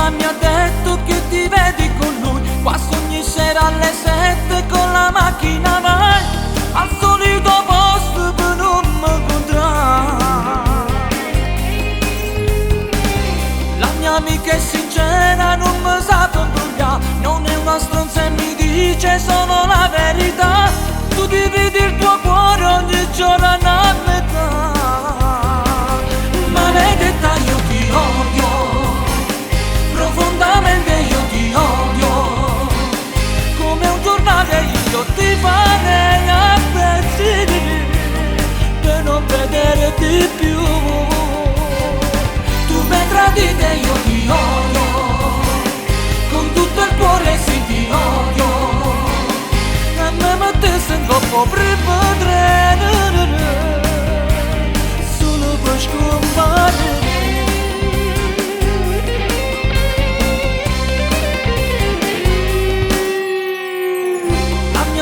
amica mi ha detto che ti vedi con lui, quasi ogni sera alle 7 con la macchina vai al solito posto per non mi incontrare. La mia amica è sincera, non mi sa controllare, non è una stronza e mi dice solo la verità. Tu dividi il tuo cuore ogni giorno a metà. Maledetta, io ti odio, profondamente io ti odio, come un giornale io ti farei a pezzi per non vederti più. Tu mi hai tradito e io ti odio, con tutto il cuore sì ti odio, a me mettessi in troppo primo treno, solo per scompare.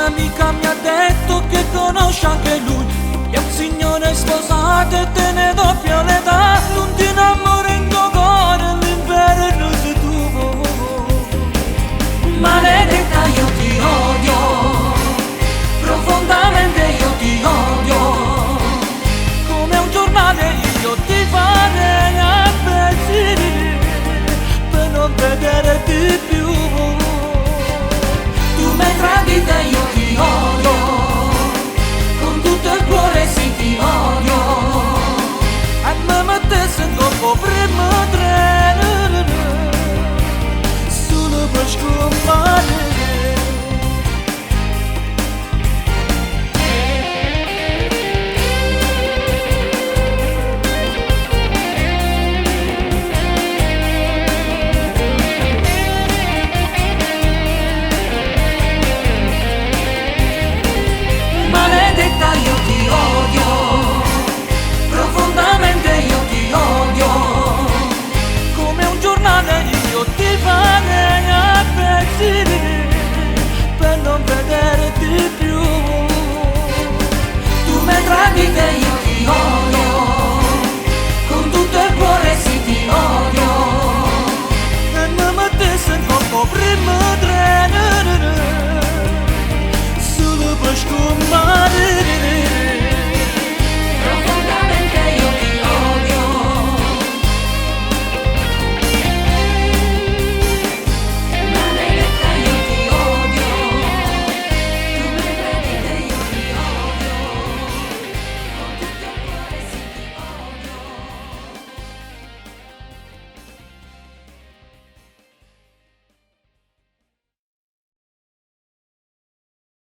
Amica mi ha detto che conosce anche lui, è un signore sposato e te ne doppia l'età. Non ti innamori in tuo cuore, l'inferno sei tu. Maledetta, io ti odio, profondamente io ti odio, come un giornale io ti farei a pezzi per non vederti più. Tu mi hai tradito e io ti odio, con tutto il cuore sì ti odio, e me mettessi in troppo primo treno, solo per scompare. Io ti odio, profondamente io ti odio, come un giornale io ti farei a pezzi per non